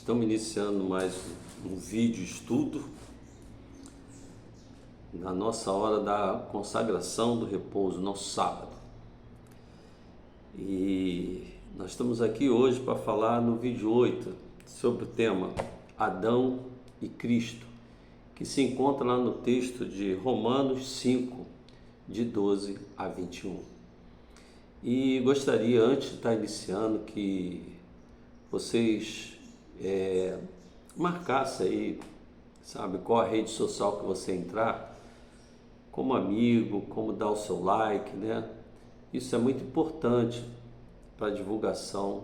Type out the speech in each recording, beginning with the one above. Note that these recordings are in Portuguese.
Estamos iniciando mais um vídeo estudo na nossa hora da consagração do repouso, nosso sábado. E nós estamos aqui hoje para falar no vídeo 8 sobre o tema Adão e Cristo, que se encontra lá no texto de Romanos 5, de 12 a 21. E gostaria, antes de estar iniciando, que vocês marcasse aí, sabe, qual a rede social que você entrar, como amigo, como dar o seu like, né? Isso é muito importante para a divulgação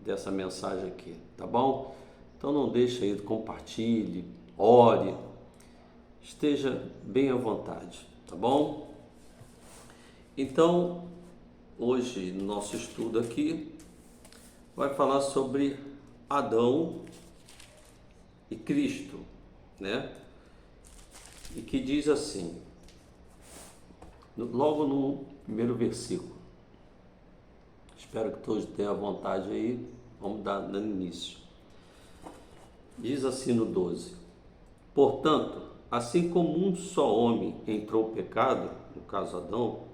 dessa mensagem aqui, tá bom? Então não deixe aí, compartilhe, ore, esteja bem à vontade, tá bom? Então, hoje, no nosso estudo aqui, vai falar sobre Adão e Cristo, né? E que diz assim, logo no primeiro versículo. Espero que todos tenham a vontade aí, vamos dando início. Diz assim no 12: Portanto, assim como um só homem entrou o pecado, no caso Adão,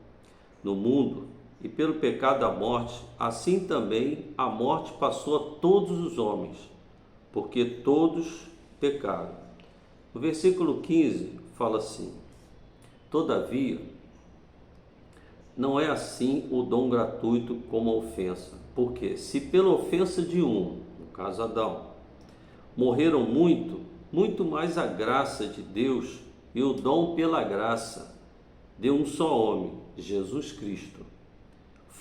no mundo, e pelo pecado a morte, assim também a morte passou a todos os homens, porque todos pecaram. No versículo 15 fala assim: Todavia, não é assim o dom gratuito como a ofensa, porque se pela ofensa de um, no caso Adão, morreram muito mais a graça de Deus e o dom pela graça de um só homem, Jesus Cristo,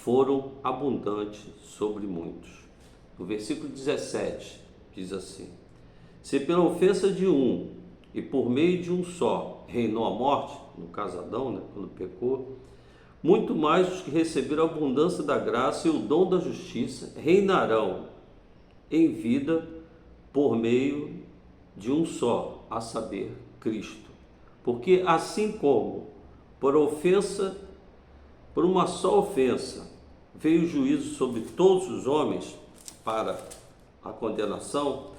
foram abundantes sobre muitos. No versículo 17 diz assim: Se pela ofensa de um e por meio de um só reinou a morte, no caso Adão, né, quando pecou, muito mais os que receberam a abundância da graça e o dom da justiça reinarão em vida por meio de um só, a saber, Cristo. Porque assim como por uma só ofensa veio o juízo sobre todos os homens para a condenação,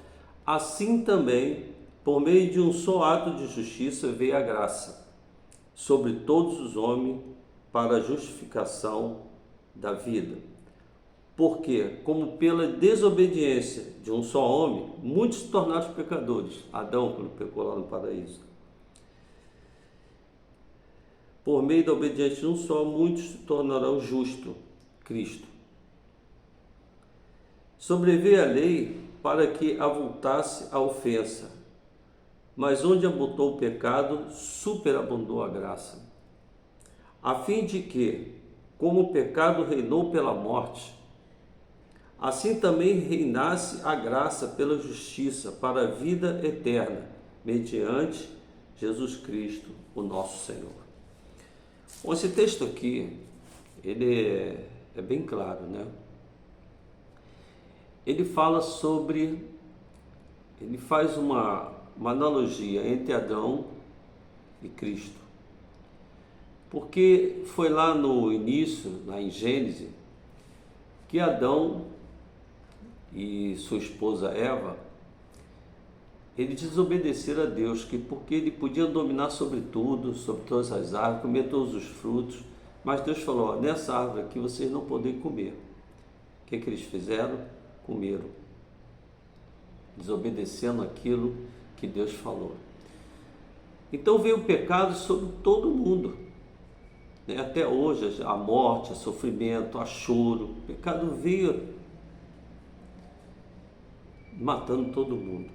assim também, por meio de um só ato de justiça, veio a graça sobre todos os homens para a justificação da vida. Porque, como pela desobediência de um só homem, muitos se tornaram pecadores. Adão, quando pecou lá no paraíso. Por meio da obediência de um só, muitos se tornarão justos, Cristo. Sobreveio a lei para que avultasse a ofensa, mas onde abundou o pecado, superabundou a graça, a fim de que, como o pecado reinou pela morte, assim também reinasse a graça pela justiça para a vida eterna, mediante Jesus Cristo, o nosso Senhor. Bom, esse texto aqui, ele é bem claro, né? Ele fala sobre, ele faz uma analogia entre Adão e Cristo. Porque foi lá no início, lá em Gênesis, que Adão e sua esposa Eva, eles desobedeceram a Deus, porque ele podia dominar sobre tudo, sobre todas as árvores, comer todos os frutos, mas Deus falou: nessa árvore aqui vocês não podem comer. O que eles fizeram? Comeram, desobedecendo aquilo que Deus falou. Então veio o pecado sobre todo mundo, né? Até hoje a morte, o sofrimento, o choro, o pecado veio matando todo mundo.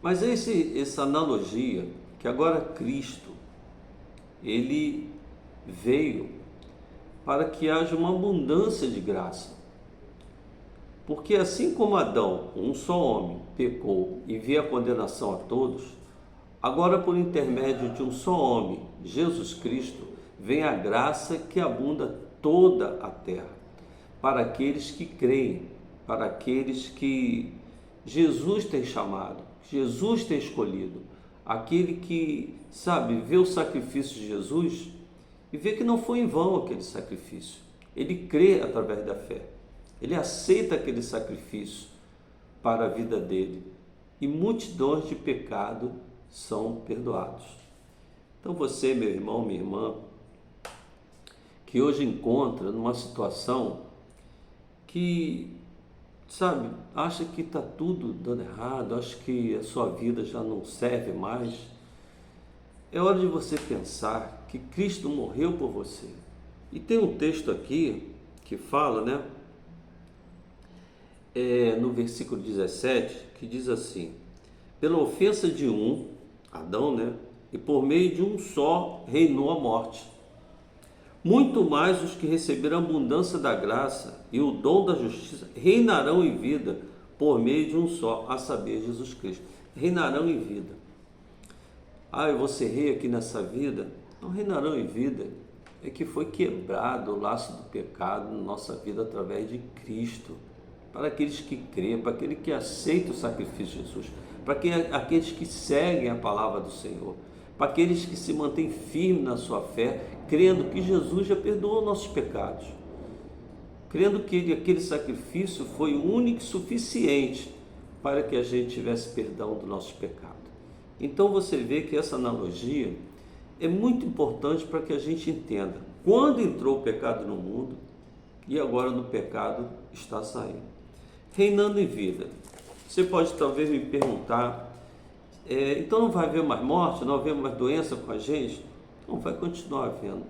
Mas essa analogia, que agora Cristo, ele veio para que haja uma abundância de graça. Porque assim como Adão, um só homem, pecou e veio a condenação a todos, agora por intermédio de um só homem, Jesus Cristo, vem a graça que abunda toda a terra, para aqueles que creem, para aqueles que Jesus tem chamado, Jesus tem escolhido, aquele que, sabe, vê o sacrifício de Jesus e vê que não foi em vão aquele sacrifício. Ele crê através da fé, ele aceita aquele sacrifício para a vida dele e multidões de pecado são perdoados. Então você, meu irmão, minha irmã, que hoje encontra numa situação que, sabe, acha que está tudo dando errado, acha que a sua vida já não serve mais, é hora de você pensar que Cristo morreu por você. E tem um texto aqui que fala, né, no versículo 17, que diz assim: pela ofensa de um, Adão, né, e por meio de um só reinou a morte. Muito mais os que receberam a abundância da graça e o dom da justiça reinarão em vida por meio de um só, a saber, Jesus Cristo. Reinarão em vida. Ah, eu vou ser rei aqui nessa vida? Não reinarão em vida. É que foi quebrado o laço do pecado na nossa vida através de Cristo. Para aqueles que creem, para aqueles que aceitam o sacrifício de Jesus, para aqueles que seguem a palavra do Senhor, para aqueles que se mantêm firmes na sua fé, crendo que Jesus já perdoou nossos pecados, crendo que aquele sacrifício foi único e suficiente para que a gente tivesse perdão do nosso pecado. Então você vê que essa analogia é muito importante para que a gente entenda quando entrou o pecado no mundo e agora no pecado está saindo. Reinando em vida. Você pode talvez me perguntar, então não vai haver mais morte, não vai haver mais doença com a gente? Não, vai continuar havendo.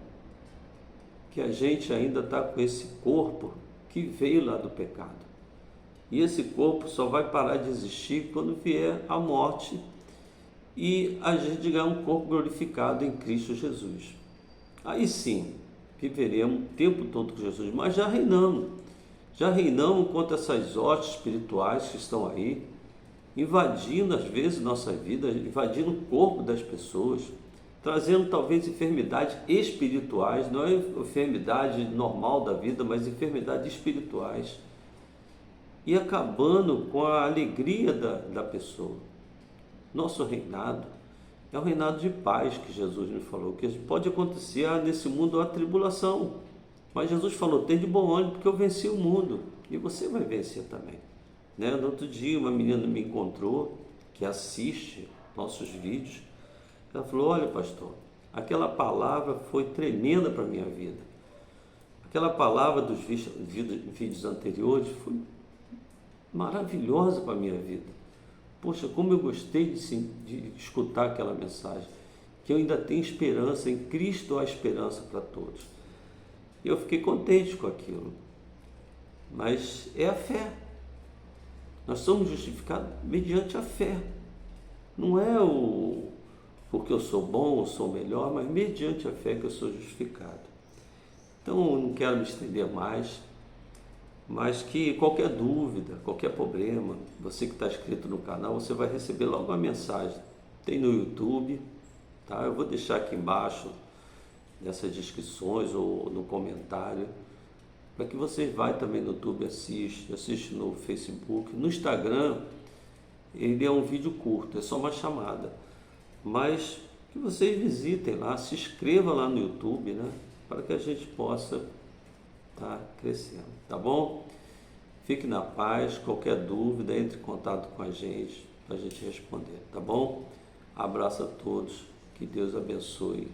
Que a gente ainda está com esse corpo que veio lá do pecado. E esse corpo só vai parar de existir quando vier a morte e a gente ganhar um corpo glorificado em Cristo Jesus. Aí sim, viveremos o tempo todo com Jesus, mas já reinamos contra essas hostes espirituais que estão aí, invadindo às vezes nossa vida, invadindo o corpo das pessoas, trazendo talvez enfermidades espirituais, não é enfermidade normal da vida, mas enfermidades espirituais, e acabando com a alegria da pessoa. Nosso reinado é um reinado de paz que Jesus me falou, que pode acontecer nesse mundo a tribulação, mas Jesus falou, tem de bom ânimo porque eu venci o mundo, e você vai vencer também. No outro dia uma menina me encontrou, que assiste nossos vídeos, ela falou, olha pastor, aquela palavra foi tremenda para a minha vida, aquela palavra dos vídeos anteriores foi maravilhosa para a minha vida. Poxa, como eu gostei de escutar aquela mensagem, que eu ainda tenho esperança, em Cristo há esperança para todos. E eu fiquei contente com aquilo, mas é a fé. Nós somos justificados mediante a fé, não é porque eu sou bom ou sou melhor, mas mediante a fé que eu sou justificado. Então eu não quero me estender mais, mas que qualquer dúvida, qualquer problema, você que está inscrito no canal, você vai receber logo uma mensagem. Tem no YouTube, tá? Eu vou deixar aqui embaixo nessas descrições ou no comentário, para que vocês vá também no YouTube, assiste no Facebook. No Instagram, ele é um vídeo curto, é só uma chamada, mas que vocês visitem lá, se inscrevam lá no YouTube, né? Para que a gente possa estar crescendo, tá bom? Fique na paz, qualquer dúvida, entre em contato com a gente para a gente responder, tá bom? Abraço a todos, que Deus abençoe.